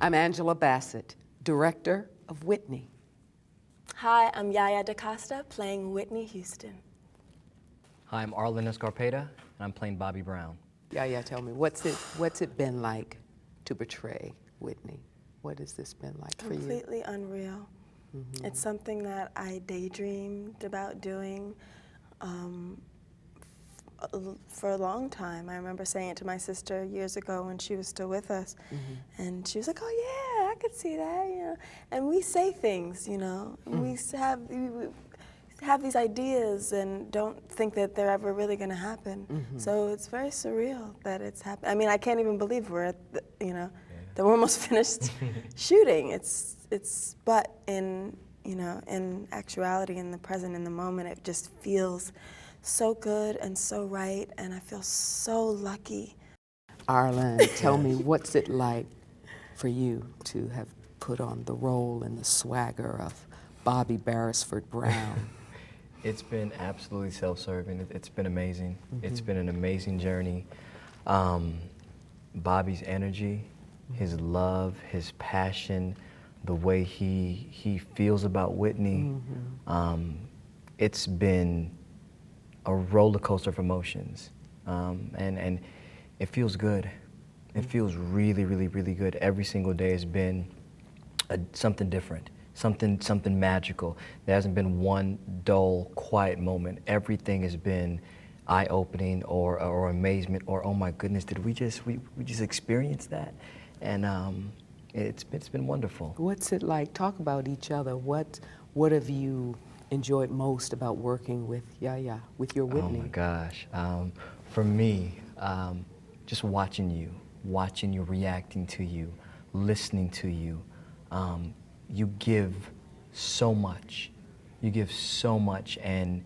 I'm Angela Bassett, director of Whitney. Hi, I'm Yaya Dacosta, playing Whitney Houston. Hi, I'm Arlen Escarpeta, and I'm playing Bobby Brown. Yaya, tell me, what's it been like to portray Whitney? What has this been like for you? Completely unreal. Mm-hmm. It's something that I daydreamed about doing for a long time. I remember saying it to my sister years ago when she was still with us, and she was like, "Oh yeah, I could see that," you know. And we say things, you know, and we have these ideas and don't think that they're ever really going to happen. So it's very surreal that it's happened. I mean, I can't even believe we're at the, that we're almost finished shooting. But in actuality, in the present, in the moment, it just feels so good and so right, and I feel so lucky. Arlen, tell me, what's it like for you to have put on the role and the swagger of Bobby Beresford Brown? It's been absolutely self-serving. It's been amazing. It's been an amazing journey. Bobby's energy, his love, his passion, the way he feels about Whitney, it's been a roller coaster of emotions, and it feels good. It feels really, really, really good. Every single day has been something different, something magical. There hasn't been one dull, quiet moment. Everything has been eye-opening or amazement or, oh my goodness, did we just experience that? And it's been wonderful. What's it like? Talk about each other. What have you enjoyed most about working with Yaya, with your Whitney? Oh my gosh. For me, just watching you, reacting to you, listening to you. You give so much. You give so much, and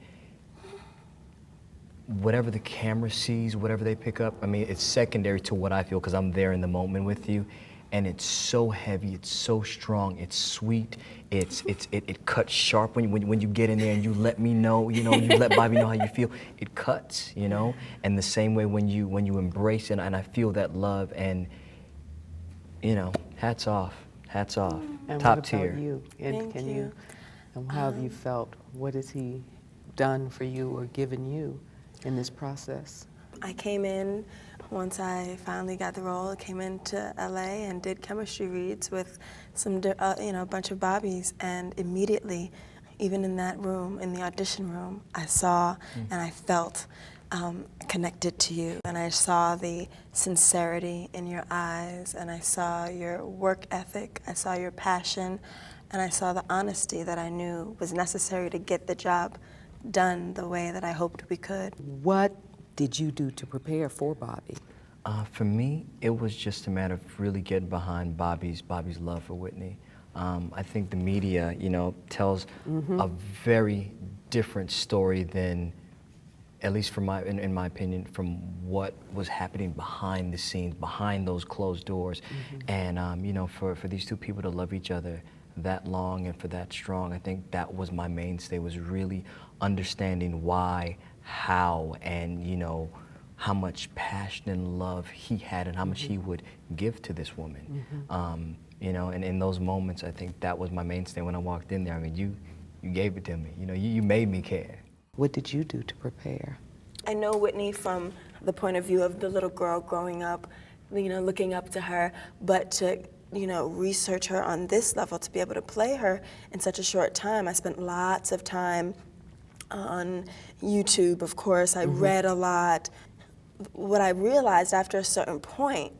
whatever the camera sees, whatever they pick up, I mean, it's secondary to what I feel because I'm there in the moment with you. And it's so heavy, it's so strong, it's sweet, it cuts sharp when you get in there and you let me know, you let Bobby know how you feel. It cuts, and the same way when you embrace it, and I feel that love, and hats off, And top what tier. about you? And Thank you. And how have you felt? What has he done for you or given you in this process? I came in, once I finally got the role, came into LA and did chemistry reads with a bunch of Bobbies, and immediately, even in that room, in the audition room, I saw and I felt connected to you, and I saw the sincerity in your eyes, and I saw your work ethic, I saw your passion, and I saw the honesty that I knew was necessary to get the job done the way that I hoped we could. What did you do to prepare for Bobby? For me, it was just a matter of really getting behind Bobby's love for Whitney. I think the media, tells a very different story than, at least in my opinion, from what was happening behind the scenes, behind those closed doors. And for these two people to love each other that long and for that strong, I think that was my mainstay, was really understanding why, how, and how much passion and love he had and how much he would give to this woman. And in those moments, I think that was my mainstay when I walked in there. I mean, you gave it to me. You made me care. What did you do to prepare? I know Whitney from the point of view of the little girl growing up, looking up to her, but to research her on this level, to be able to play her in such a short time. I spent lots of time on YouTube, of course. I read a lot. What I realized after a certain point,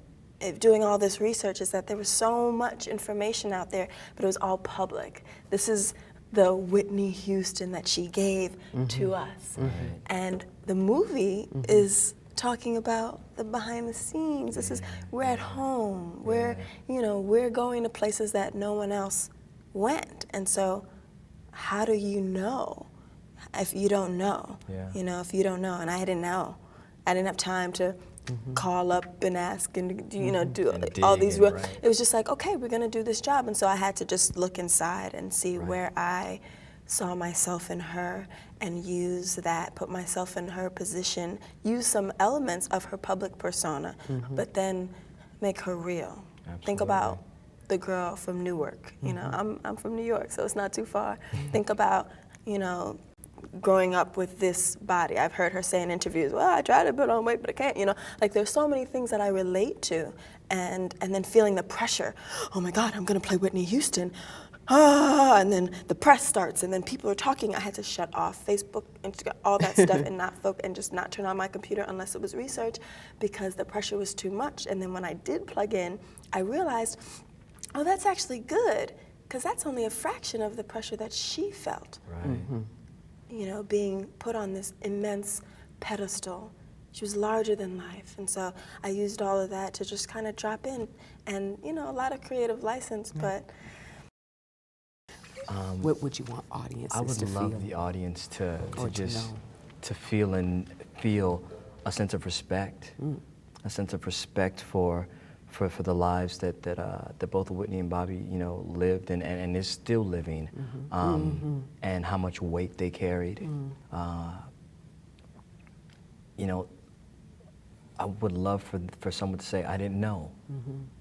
doing all this research, is that there was so much information out there, but it was all public. This is the Whitney Houston that she gave to us. And the movie is talking about the behind the scenes. This is, we're at home. We're going to places that no one else went. And so how do you know if you don't know? If you don't know, and I didn't know. I didn't have time to call up and ask and do And all dig these. and right. It was just like, okay, we're gonna do this job, and so I had to just look inside and see where I saw myself in her and use that, put myself in her position, use some elements of her public persona, but then make her real. Think about the girl from Newark. You know, I'm from New York, so it's not too far. Think about, you know, growing up with this body. I've heard her say in interviews, well, I try to put on weight, but I can't, you know. Like, there's so many things that I relate to, and then feeling the pressure. Oh my God, I'm gonna play Whitney Houston. And then the press starts, and then people are talking. I had to shut off Facebook, Instagram, all that stuff, and just not turn on my computer unless it was research, because the pressure was too much. And then when I did plug in, I realized, oh, that's actually good, because that's only a fraction of the pressure that she felt. Right. You know, being put on this immense pedestal. She was larger than life. And so I used all of that to just kind of drop in, and, you know, a lot of creative license, but. What would you want audiences to feel? I would love the audience to just know. to feel a sense of respect, a sense of respect for the lives that both Whitney and Bobby, you know, lived and is still living, and how much weight they carried. You know, I would love for someone to say, I didn't know.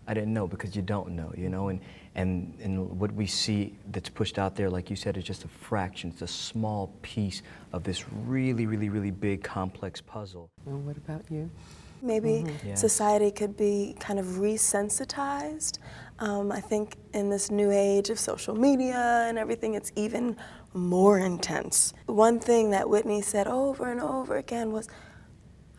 I didn't know, because you don't know, you know, and what we see that's pushed out there, like you said, is just a fraction. It's a small piece of this really, really, really big, complex puzzle. And what about you? Maybe Yes. society could be kind of resensitized. I think in this new age of social media and everything, it's even more intense. One thing that Whitney said over and over again was,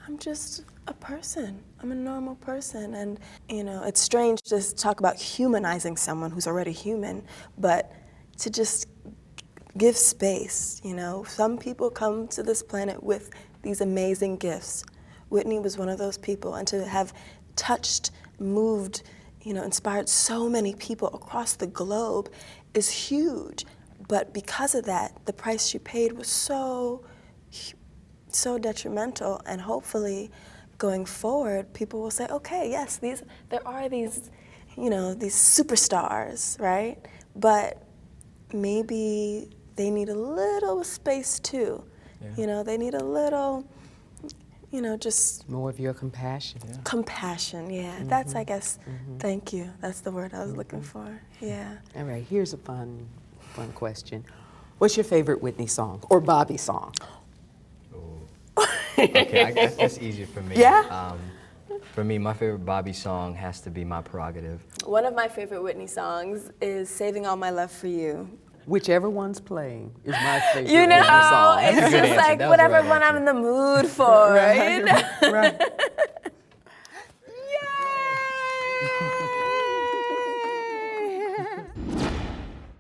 I'm just a person. I'm a normal person. And, you know, it's strange to talk about humanizing someone who's already human, but to just give space, you know. Some people come to this planet with these amazing gifts. Whitney was one of those people, and to have touched, moved, you know, inspired so many people across the globe is huge. But because of that, the price she paid was so detrimental, and hopefully going forward, people will say, okay, yes, there are these, you know, these superstars, right? But maybe they need a little space too. Yeah. You know, they need a little, you know, just More of your compassion. compassion, yeah. That's, I guess, thank you. That's the word I was looking for, yeah. All right, here's a fun question. What's your favorite Whitney song or Bobby song? Okay, I guess that's easier for me. Yeah? For me, my favorite Bobby song has to be My Prerogative. One of my favorite Whitney songs is Saving All My Love for You. Whichever one's playing is my favorite You know, Whitney song. it's That's a good just answer. like That was the whatever right one I'm answer. in the mood for, right? Right.